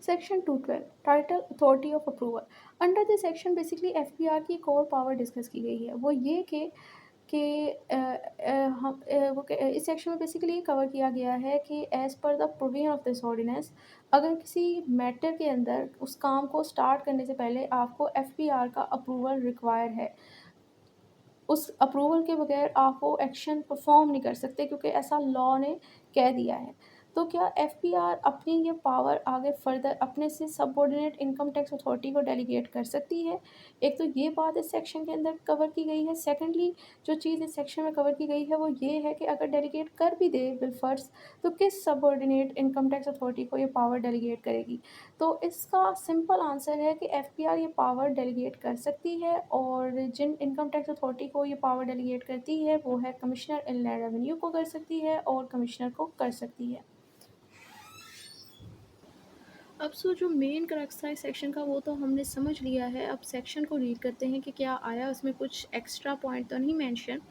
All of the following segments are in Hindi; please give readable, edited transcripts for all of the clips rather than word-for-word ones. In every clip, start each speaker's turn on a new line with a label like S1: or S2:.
S1: Section 212 title authority of approval. Under this section basically FPR की एक और पावर डिस्कस की गई है, वो ये कि इस सेक्शन में बेसिकली कवर किया गया है कि as per the provision of this ordinance, अगर किसी मैटर के अंदर उस काम को स्टार्ट करने से पहले आपको एफपीआर का अप्रूवल रिक्वायर है, उस अप्रूवल के बगैर आप वो एक्शन परफॉर्म नहीं कर सकते, क्योंकि ऐसा लॉ ने कह दिया है। तो क्या एफपीआर अपनी ये पावर आगे फर्दर अपने से सबऑर्डिनेट इनकम टैक्स अथॉरिटी को डेलीगेट कर सकती है? एक तो ये बात इस सेक्शन के अंदर कवर की गई है। सेकेंडली, जो चीज़ इस सेक्शन में कवर की गई है वो ये है कि अगर डेलीगेट कर भी दे बिलफर्ज, तो किस सबऑर्डिनेट इनकम टैक्स अथॉरिटी को ये पावर डेलीगेट करेगी? तो इसका सिंपल आंसर है कि एफपीआर ये पावर डेलीगेट कर सकती है, और जिन इनकम टैक्स अथॉरिटी को ये पावर डेलीगेट करती है वो है कमिश्नर इनलैंड रेवेन्यू को कर सकती है और कमिश्नर को कर सकती है। अब सो जो मेन क्रक्स था इस सेक्शन का वो तो हमने समझ लिया है। अब सेक्शन को रीड करते हैं कि क्या आया उसमें, कुछ एक्स्ट्रा पॉइंट तो नहीं मेंशन।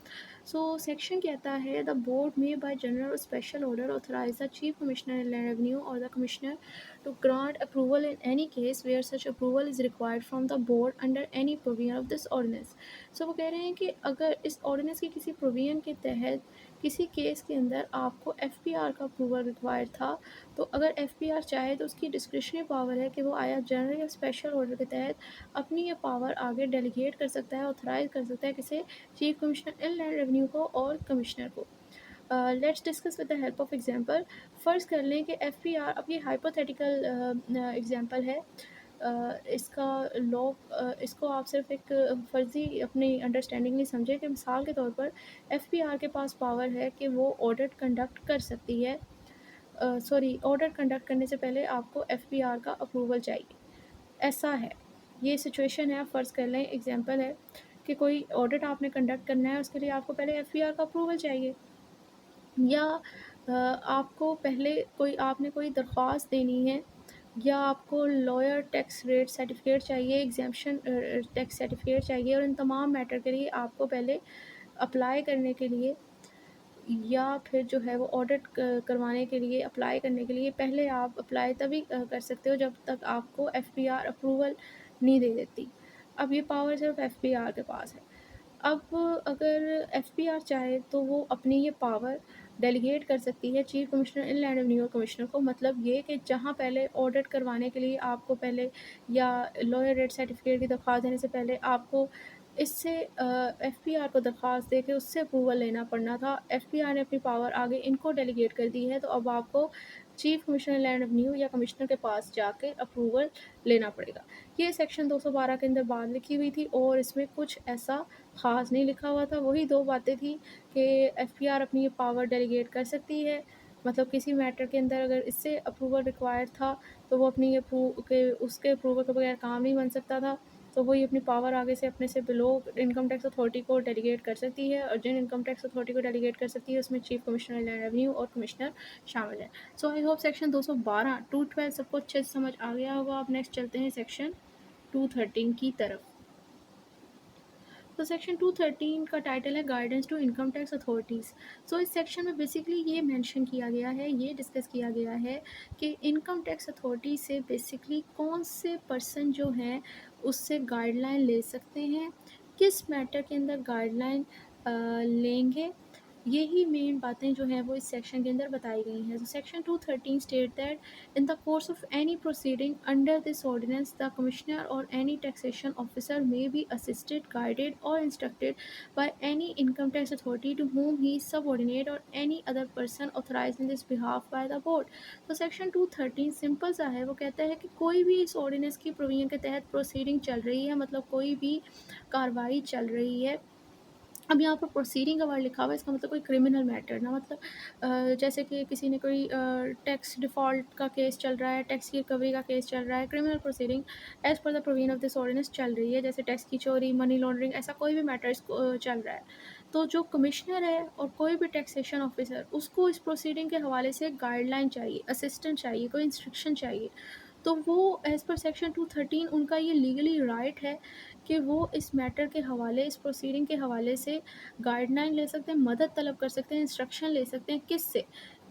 S1: सो सेक्शन कहता है द बोर्ड में बाय जनरल और special order authorise the chief commissioner in land revenue और the commissioner to grant approval in any case where such approval is required from the board under any provision of this ordinance. So वो कह रहे हैं कि अगर इस ऑर्डिनेंस के किसी प्रोविजन के तहत किसी केस के अंदर आपको एफपीआर का अप्रूवल रिक्वायर्ड था, तो अगर एफपीआर चाहे तो उसकी डिस्क्रिशनरी पावर है कि वो आया जनरल या स्पेशल ऑर्डर के तहत अपनी ये पावर आगे डेलीगेट कर सकता है, ऑथराइज कर सकता है किसे, chief commissioner in land revenue को और कमिश्नर को। Let's discuss with the help of example. फ़र्ज़ कर लें कि एफपीआर, अब ये हाइपोथेटिकल एग्जांपल है, इसका लॉ, इसको आप सिर्फ एक फ़र्ज़ी अपनी अंडरस्टैंडिंग नहीं समझे कि मिसाल के तौर पर एफपीआर के पास पावर है कि वो ऑडिट कंडक्ट कर सकती है। सॉरी, ऑडिट कंडक्ट करने से पहले आपको एफपीआर का अप्रूवल चाहिए, ऐसा है, ये सिचुएशन है। आप फ़र्ज़ कर लें, एग्जांपल है कि कोई ऑडिट आपने कंडक्ट करना है, उसके लिए आपको पहले एफपीआर का अप्रूवल चाहिए, या आपको पहले आपने कोई दरख्वास्त देनी है, या आपको लॉयर टैक्स रेट सर्टिफिकेट चाहिए, एग्जाम्पशन टैक्स सर्टिफिकेट चाहिए, और इन तमाम मैटर के लिए आपको पहले अप्लाई करने के लिए, या फिर जो है वो ऑडिट करवाने के लिए, अप्लाई करने के लिए पहले आप अप्लाई तभी कर सकते हो जब तक आपको एफपीआर अप्रूवल नहीं दे देती। अब ये पावर सिर्फ एफपीआर के पास है। अब अगर एफपीआर चाहे तो वो अपनी ये पावर डेलीगेट कर सकती है chief commissioner in land revenue commissioner को। मतलब ये कि जहाँ पहले ऑडिट करवाने के लिए आपको पहले, या लॉयर रेट सर्टिफिकेट की दरख्वास्त देने से पहले आपको इससे एफपीआर को दरख्वास्त दे के उससे अप्रूवल लेना पड़ना था, एफपीआर ने अपनी पावर आगे इनको डेलीगेट कर दी है, तो अब आपको चीफ कमिश्नर लैंड रेवेन्यू या कमिश्नर के पास जाके अप्रूवल लेना पड़ेगा। ये सेक्शन 212 के अंदर बात लिखी हुई थी और इसमें कुछ ऐसा ख़ास नहीं लिखा हुआ था। वही 2 बातें थी कि एफपीआर अपनी ये पावर डेलीगेट कर सकती है, मतलब किसी मैटर के अंदर अगर इससे अप्रूवल रिक्वायर्ड था, तो वो अपनी उसके अप्रूवल के बगैर काम नहीं बन सकता था, तो वही अपनी पावर आगे से अपने से बिलो इनकम टैक्स अथॉरिटी को डेलीगेट कर सकती है, और जिन इनकम टैक्स अथॉरिटी को डेलीगेट कर सकती है उसमें चीफ कमिश्नर लैंड रेवेन्यू और कमिश्नर शामिल है। सो आई होप सेक्शन 212 टू 12 सबको अच्छे से समझ आ गया होगा। अब नेक्स्ट चलते हैं सेक्शन 213 की तरफ। तो सेक्शन 213 का टाइटल है guidance to income tax authorities. So इस सेक्शन में बेसिकली ये मेंशन किया गया है, ये डिस्कस किया गया है कि इनकम टैक्स अथॉरिटी से बेसिकली कौन से पर्सन जो हैं उससे गाइडलाइन ले सकते हैं, किस मैटर के अंदर गाइडलाइन लेंगे, यही मेन बातें जो हैं वो इस सेक्शन के अंदर बताई गई हैं। तो section 213 state that in the course of any proceeding under this ordinance, the commissioner or any taxation officer may be assisted, guided, or instructed by any income tax authority to whom he is subordinate or any other person authorized in this behalf by the board। तो सेक्शन 213 सिंपल सा है, वो कहता है कि कोई भी इस ऑर्डिनेंस की प्रोविजन के तहत प्रोसीडिंग चल रही है, मतलब कोई भी कार्रवाई चल रही है। अब यहाँ पर प्रोसीडिंग का वर्ड लिखा हुआ है, इसका मतलब कोई क्रिमिनल मैटर ना, मतलब जैसे कि किसी ने कोई टैक्स डिफ़ॉल्ट का केस चल रहा है, टैक्स की रिकवरी का केस चल रहा है, criminal proceeding as per the provision of this ordinance चल रही है, जैसे टैक्स की चोरी, मनी लॉन्ड्रिंग, ऐसा कोई भी मैटर इसको चल रहा है। तो जो कमिश्नर है और कोई भी टैक्सेशन ऑफिसर, उसको इस प्रोसीडिंग के हवाले से गाइडलाइन चाहिए, असिस्टेंट चाहिए, कोई इंस्ट्रक्शन चाहिए। तो वो एज़ पर सेक्शन 213 उनका ये लीगली राइट है कि वो इस मैटर के हवाले, इस प्रोसीडिंग के हवाले से गाइडलाइन ले सकते हैं, मदद तलब कर सकते हैं, इंस्ट्रक्शन ले सकते हैं, किससे?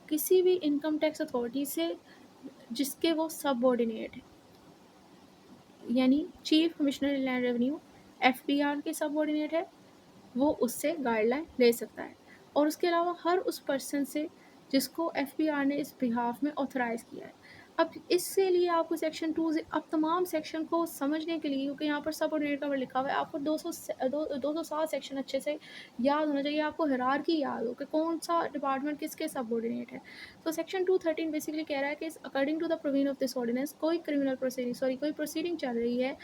S1: किसी भी इनकम टैक्स अथॉरिटी से, जिसके वो सबऑर्डिनेट है, यानी chief commissioner land revenue FPR के सबऑर्डिनेट है, वो उससे गाइडलाइन ले सकता है। और उसके अलावा हर उस पर्सन से जिसको एफपीआर ने इस बिहाफ में ऑथराइज किया है। अब इससे लिए आपको सेक्शन टू से अब तमाम सेक्शन को समझने के लिए, क्योंकि यहाँ पर सब ऑर्डिनेट का वर्ड लिखा हुआ है, आपको 207 सेक्शन अच्छे से याद होना चाहिए, आपको हायरार्की याद हो कि कौन सा डिपार्टमेंट किसके सब ऑर्डिनेट है। तो सेक्शन 213 बेसिकली कह रहा है कि according to the provision of this ordinance कोई क्रिमिनल प्रोसीडिंग कोई प्रोसीडिंग चल रही है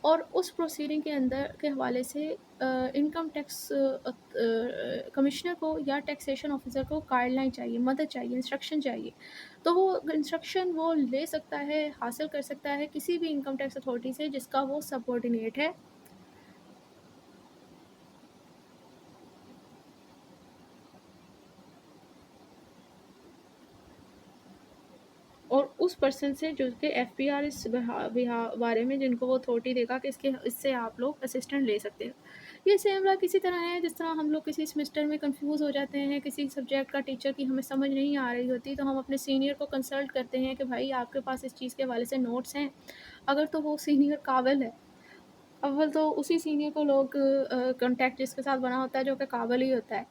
S1: और उस प्रोसीडिंग के अंदर के हवाले से इनकम टैक्स कमिश्नर को या टैक्सेशन ऑफिसर को गाइडलाइन चाहिए, मदद चाहिए, इंस्ट्रक्शन चाहिए, तो वो इंस्ट्रक्शन वो ले सकता है, हासिल कर सकता है किसी भी इनकम टैक्स अथॉरिटी से जिसका वो सबऑर्डिनेट है। और उस पर्सन से जो कि एफपीआर इस बारे में जिनको वो अथॉरिटी देगा कि इससे आप लोग असिस्टेंट ले सकते हो। ये सेम रहा किसी तरह है जिस तरह हम लोग किसी सेमेस्टर में कंफ्यूज हो जाते हैं, किसी सब्जेक्ट का टीचर की हमें समझ नहीं आ रही होती, तो हम अपने सीनियर को कंसल्ट करते हैं कि भाई आपके पास इस चीज़ के हवाले से नोट्स हैं। अगर तो वो सीनियर काबिल है, अव्वल तो उसी सीनियर को लोग कॉन्टैक्ट जिसके साथ बना होता है जो कि काबिल ही होता है,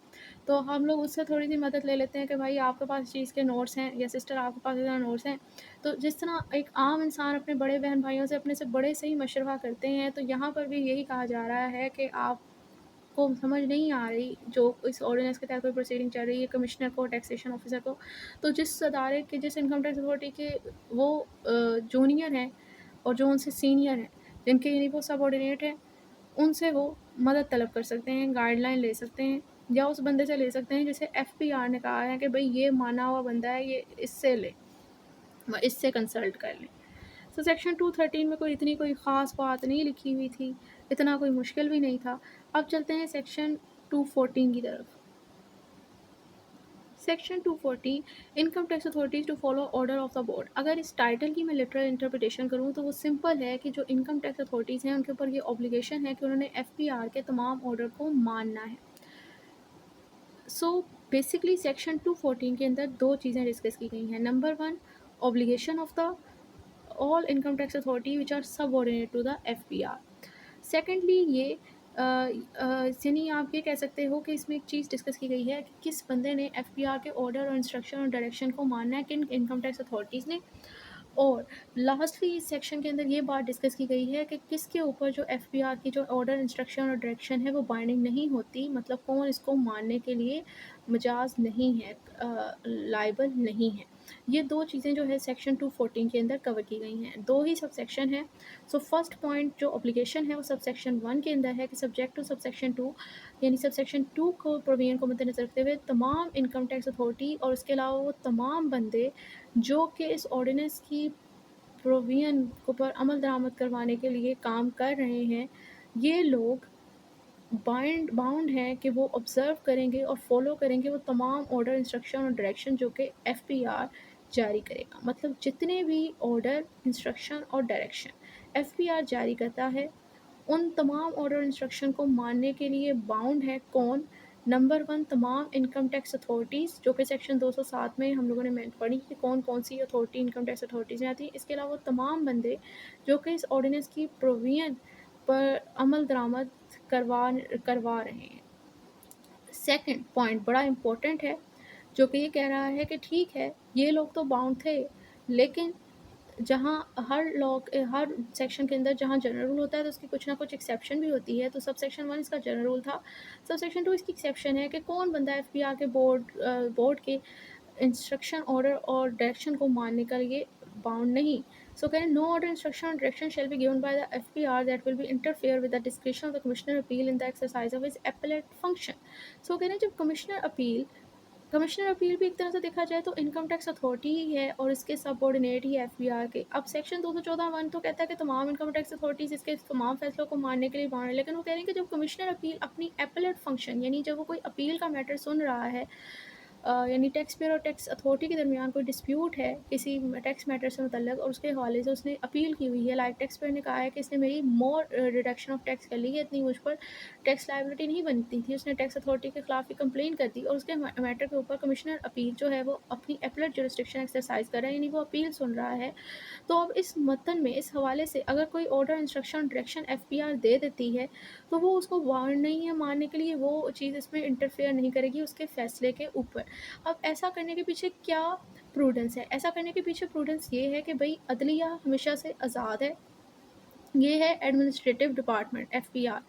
S1: तो हम लोग उससे थोड़ी सी मदद ले लेते हैं कि भाई आपके पास इस चीज़ के नोट्स हैं, या सिस्टर आपके पास इतना नोट्स हैं। तो जिस तरह एक आम इंसान अपने बड़े बहन भाइयों से अपने से बड़े से ही मशवरा करते हैं, तो यहाँ पर भी यही कहा जा रहा है कि आपको समझ नहीं आ रही जो इस ऑर्डिनेंस के तहत कोई प्रोसीडिंग चल रही है, कमिश्नर को, टैक्सेशन ऑफिसर को, तो जिस अदारे के, जिस इनकम टैक्स अथॉरिटी के वो जूनियर हैं और जो उनसे सीनियर हैं, जिनके यानी वो सबऑर्डिनेट हैं, उनसे वो मदद तलब कर सकते हैं, गाइडलाइन ले सकते हैं, या उस बंदे से ले सकते हैं जिसे एफपीआर ने कहा है कि भाई ये माना हुआ बंदा है, ये इससे ले, इससे कंसल्ट कर लें। तो सेक्शन 213 में कोई ख़ास बात नहीं लिखी हुई थी, इतना कोई मुश्किल भी नहीं था। अब चलते हैं सेक्शन 214 की तरफ। Section 214 income tax authorities to follow order of the board. अगर इस टाइटल की मैं लिटरल इंटरप्रिटेशन करूँ तो वो सिंपल है कि जो इनकम टैक्स अथॉरिटीज़ हैं उनके ऊपर ये ऑब्लिगेशन है कि उन्होंने एफपीआर के तमाम ऑर्डर को मानना है। सो बेसिकली सेक्शन 214 के अंदर दो चीज़ें डिस्कस की गई हैं। Number 1, obligation of the all income tax authority which are subordinate to the FPR. Secondly ये यानी आप ये कह सकते हो कि इसमें एक चीज़ डिस्कस की गई है कि किस बंदे ने एफपीआर के ऑर्डर और इंस्ट्रक्शन और डायरेक्शन को मानना है, किन इनकम टैक्स अथॉरिटीज़ ने। और लास्टली इस सेक्शन के अंदर ये बात डिस्कस की गई है कि किसके ऊपर जो एफपीआर की जो ऑर्डर, इंस्ट्रक्शन और डायरेक्शन है वो बाइंडिंग नहीं होती, मतलब कौन इसको मानने के लिए मजाज नहीं है, लाइबल नहीं है। ये दो चीज़ें जो है सेक्शन 214 के अंदर कवर की गई हैं। दो ही सब सेक्शन है। सो फर्स्ट पॉइंट जो ऑब्लिगेशन है वो सब सेक्शन 1 के अंदर है कि सब्जेक्ट टू सब सेक्शन 2, यानी सब सेक्शन 2 को प्रोविजन को मद्देनजर रखते हुए तमाम इनकम टैक्स अथॉरिटी और उसके अलावा वो तमाम बंदे जो कि इस ऑर्डिनेंस की प्रोविजन को पर अमल दरामद करवाने के लिए काम कर रहे हैं, ये लोग बाउंड हैं कि वो ऑब्ज़र्व करेंगे और फॉलो करेंगे वो तमाम ऑर्डर, इंस्ट्रक्शन और डायरेक्शन जो कि एफपीआर जारी करेगा। मतलब जितने भी ऑर्डर, इंस्ट्रक्शन और डायरेक्शन एफपीआर जारी करता है, उन तमाम ऑर्डर इंस्ट्रक्शन को मानने के लिए बाउंड है कौन? नंबर 1, तमाम इनकम टैक्स अथॉरिटीज़, जो कि सेक्शन 207 में हम लोगों ने पढ़ी कि कौन कौन सी अथॉरिटी इनकम टैक्स अथॉरिटीज़ में आती है। इसके अलावा तमाम बंदे जो कि इस ऑर्डिनेंस की प्रोविजन पर अमल दरामद करवा करवा रहे हैं। सेकंड पॉइंट बड़ा इम्पोर्टेंट है, जो कि ये कह रहा है कि ठीक है ये लोग तो बाउंड थे, लेकिन जहाँ हर सेक्शन के अंदर जहाँ जनरल रूल होता है तो उसकी कुछ ना कुछ एक्सेप्शन भी होती है। तो सब सेक्शन 1 इसका जनरल रूल था, सब सेक्शन 2 इसकी एक्सेप्शन है कि कौन बंदा एफपीआर के बोर्ड के इंस्ट्रक्शन, ऑर्डर और डायरेक्शन को मानने के लिए बाउंड नहीं। सो कह रहे नो ऑर्डर, इंस्ट्रक्शन और direction shall be given by the FPR that will be interfere with the description of the commissioner appeal in the exercise of his appellate function. So कह रहे हैं जब कमिश्नर अपील भी एक तरह से देखा जाए तो इनकम टैक्स अथॉरिटी ही है और इसके सबऑर्डिनेट ही एफबीआर के। अब सेक्शन 214(1) तो कहता है कि तमाम इनकम टैक्स अथॉरिटीज़ इसके तमाम फैसलों को मानने के लिए बाउंड है, लेकिन वो कह रहे हैं कि जब कमिश्नर अपील अपनी एपेलेट फंक्शन, यानी जब वो कोई अपील का मैटर सुन रहा है यानी टैक्स पेयर और टैक्स अथॉरिटी के दरमियान कोई डिस्प्यूट है किसी टैक्स मैटर से मुतल्लक और उसके हवाले से उसने अपील की हुई है, लाइक टैक्स पेयर ने कहा है कि इसने मेरी मोर रिडक्शन ऑफ टैक्स कर ली है, इतनी मुझ पर टैक्स लायबिलिटी नहीं बनती थी, उसने टैक्स अथॉरिटी के खिलाफ ही कंप्लेन कर दी और उसके मैटर के ऊपर कमिश्नर अपील जो है वो अपनी एपलेट जुरिस्डिक्शन एक्सरसाइज कर रहा है, यानी वो अपील सुन रहा है। तो अब इस मतन में इस हवाले से अगर कोई ऑर्डर, इंस्ट्रक्शन, डायरेक्शन एफपीआर दे देती है, तो वो उसको वार्न नहीं है मानने के लिए, वो चीज़ इसमें इंटरफेयर नहीं करेगी उसके फैसले के ऊपर। अब ऐसा करने के पीछे क्या प्रूडेंस है? ऐसा करने के पीछे प्रूडेंस ये है कि भई अदलिया हमेशा से आज़ाद है। ये है एडमिनिस्ट्रेटिव डिपार्टमेंट एफपीआर,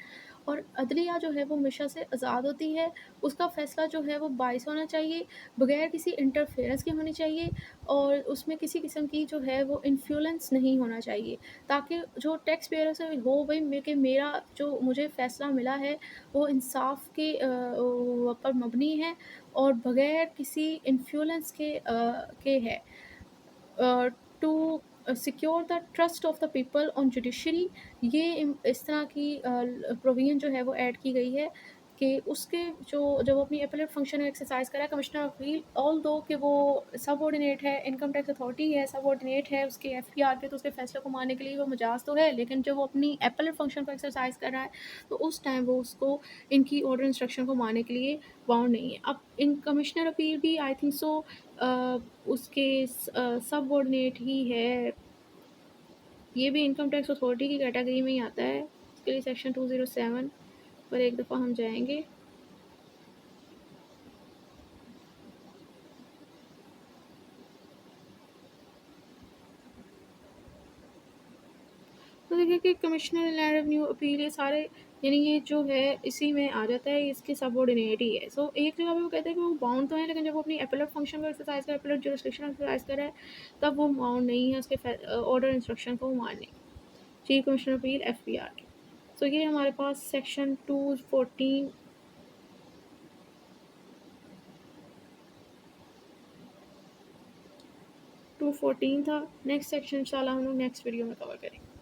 S1: और अदलिया जो है वो हमेशा से आज़ाद होती है, उसका फ़ैसला जो है वो बाइस होना चाहिए, बगैर किसी इंटरफेरेंस के होनी चाहिए और उसमें किसी किस्म की जो है वो इन्फ्लुएंस नहीं होना चाहिए, ताकि जो टैक्स पेयर से हो भई कि मेरा जो मुझे फ़ैसला मिला है वो इंसाफ के पर मबनी है और बगैर किसी इन्फ्लुएंस के है। To secure the trust of the people on judiciary, ये इस तरह की प्रोविजन जो है वो ऐड की गई है कि उसके जो जब वो अपनी अपीलेट फंक्शन एक्सरसाइज करा कमिश्नर ऑफ अपील, ऑल दो कि वो सबऑर्डिनेट है, इनकम टैक्स अथॉरिटी है, सबऑर्डिनेट है उसके एफपीआर के, तो उसके फैसले को मानने के लिए वो मजाज तो है, लेकिन जब वो अपनी अपीलेट फंक्शन को एक्सरसाइज कर रहा है तो उस टाइम वो उसको इनकी ऑर्डर इंस्ट्रक्शन को मानने के लिए बाउंड नहीं है। अब इन कमिश्नर अपील भी आई थिंक सो उसके सबऑर्डिनेट ही है, ये भी इनकम टैक्स अथॉरिटी की कैटेगरी में ही आता है। इसके लिए सेक्शन 207 पर एक दफ़ा हम जाएंगे। तो देखिए कि कमिश्नर लैंड रेवेन्यू अपील ये सारे, यानी ये जो है इसी में आ जाता है, इसके सबऑर्डिनेट ही है। सो एक जगह पे वो कहते हैं कि वो बाउंड तो है, लेकिन जब वो अपनी एपेलेट फंक्शन को एक्सरसाइज कर, एपेलेट जुरिस्डिक्शन एक्सरसाइज कर रहा है, तब वो बाउंड नहीं है उसके ऑर्डर इंस्ट्रक्शन को मानने। चीफ कमिश्नर अपील एफपीआर की। सो ये हमारे पास सेक्शन 214 214 था। नेक्स्ट सेक्शन इंशाल्लाह हम लोग नेक्स्ट वीडियो में कवर करेंगे।